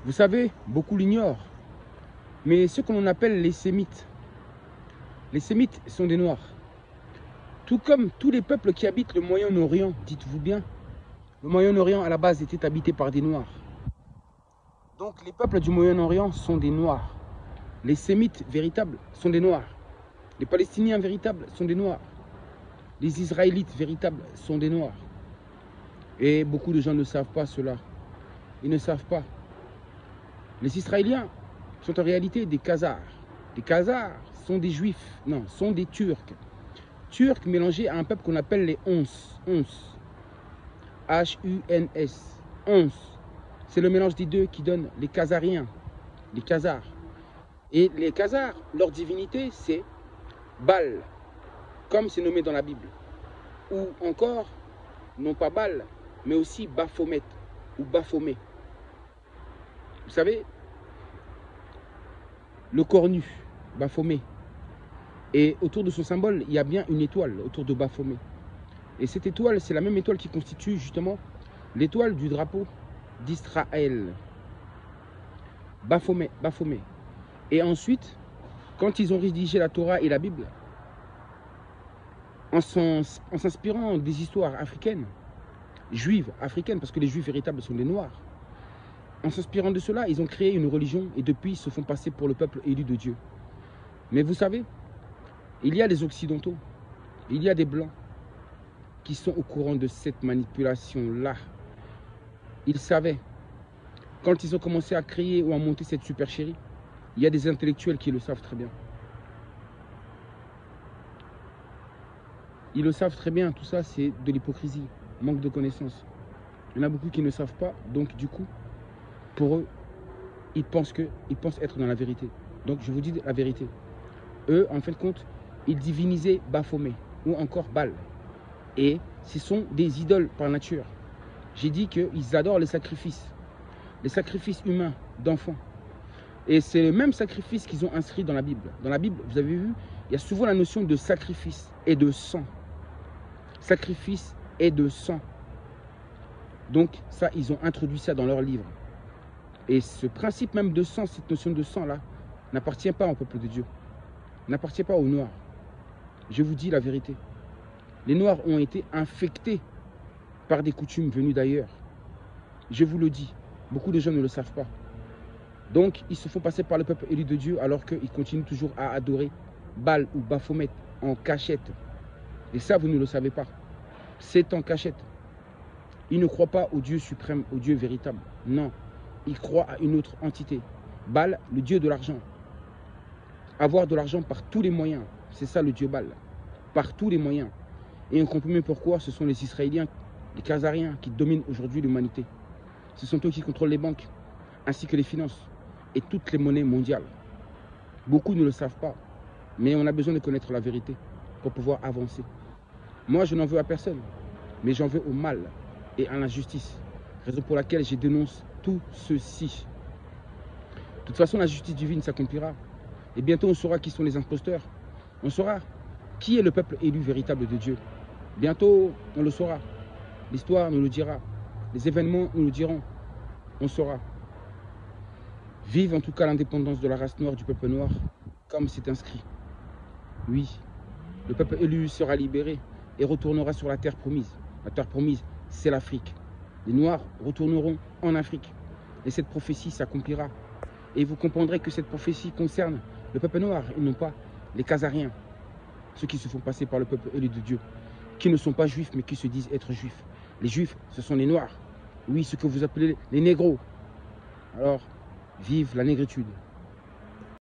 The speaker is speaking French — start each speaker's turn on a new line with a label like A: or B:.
A: Vous savez, beaucoup l'ignorent, mais ce que l'on appelle les Sémites sont des Noirs. Tout comme tous les peuples qui habitent le Moyen-Orient, dites-vous bien, le Moyen-Orient à la base était habité par des Noirs. Donc les peuples du Moyen-Orient sont des Noirs. Les Sémites véritables sont des Noirs. Les Palestiniens véritables sont des Noirs. Les Israélites véritables sont des Noirs. Et beaucoup de gens ne savent pas cela. Ils ne savent pas. Les Israéliens sont en réalité des Khazars. Les Khazars sont des Juifs. Non, sont des Turcs. Turcs mélangés à un peuple qu'on appelle les Ons. H-U-N-S. Ons. C'est le mélange des deux qui donne les Khazariens. Les Khazars. Et les Khazars, leur divinité, c'est Baal, comme c'est nommé dans la Bible. Ou encore, non pas Baal, mais aussi Baphomet ou Baphomet. Vous savez, le cornu, Baphomet. Et autour de son symbole, il y a bien une étoile autour de Baphomet. Et cette étoile, c'est la même étoile qui constitue justement l'étoile du drapeau d'Israël. Baphomet, Baphomet. Et ensuite, quand ils ont rédigé la Torah et la Bible, en s'inspirant des histoires africaines, juives, africaines, parce que les juifs véritables sont des noirs, en s'inspirant de cela, ils ont créé une religion et depuis, ils se font passer pour le peuple élu de Dieu. Mais vous savez, il y a des occidentaux, il y a des blancs qui sont au courant de cette manipulation-là. Ils savaient, quand ils ont commencé à créer ou à monter cette supercherie, il y a des intellectuels qui le savent très bien. Ils le savent très bien, tout ça c'est de l'hypocrisie, manque de connaissances. Il y en a beaucoup qui ne savent pas, donc du coup, pour eux, ils pensent être dans la vérité. Donc je vous dis la vérité. Eux, en fin de compte, ils divinisaient Baphomet ou encore Baal. Et ce sont des idoles par nature. J'ai dit qu'ils adorent les sacrifices humains d'enfants. Et c'est le même sacrifice qu'ils ont inscrit dans la Bible. Dans la Bible, vous avez vu, il y a souvent la notion de sacrifice et de sang. Sacrifice et de sang. Donc ça, ils ont introduit ça dans leur livre. Et ce principe même de sang, cette notion de sang-là, n'appartient pas au peuple de Dieu. N'appartient pas aux Noirs. Je vous dis la vérité. Les Noirs ont été infectés par des coutumes venues d'ailleurs. Je vous le dis, beaucoup de gens ne le savent pas. Donc, ils se font passer par le peuple élu de Dieu alors qu'ils continuent toujours à adorer Baal ou Baphomet en cachette. Et ça, vous ne le savez pas. C'est en cachette. Ils ne croient pas au Dieu suprême, au Dieu véritable. Non, ils croient à une autre entité. Baal, le Dieu de l'argent. Avoir de l'argent par tous les moyens. C'est ça le Dieu Baal. Par tous les moyens. Et on comprend mieux pourquoi ce sont les Israéliens, les Khazariens qui dominent aujourd'hui l'humanité. Ce sont eux qui contrôlent les banques, ainsi que les finances et toutes les monnaies mondiales. Beaucoup ne le savent pas, mais on a besoin de connaître la vérité pour pouvoir avancer. Moi, je n'en veux à personne, mais j'en veux au mal et à l'injustice. Raison pour laquelle je dénonce tout ceci. De toute façon, la justice divine s'accomplira. Et bientôt, on saura qui sont les imposteurs. On saura qui est le peuple élu véritable de Dieu. Bientôt, on le saura. L'histoire nous le dira. Les événements nous le diront. On saura. Vive en tout cas l'indépendance de la race noire, du peuple noir, comme c'est inscrit. Oui, le peuple élu sera libéré et retournera sur la terre promise. La terre promise, c'est l'Afrique. Les Noirs retourneront en Afrique. Et cette prophétie s'accomplira. Et vous comprendrez que cette prophétie concerne le peuple noir et non pas les Khazariens. Ceux qui se font passer par le peuple élu de Dieu. Qui ne sont pas juifs mais qui se disent être juifs. Les juifs, ce sont les Noirs. Oui, ce que vous appelez les négros. Alors, vive la négritude.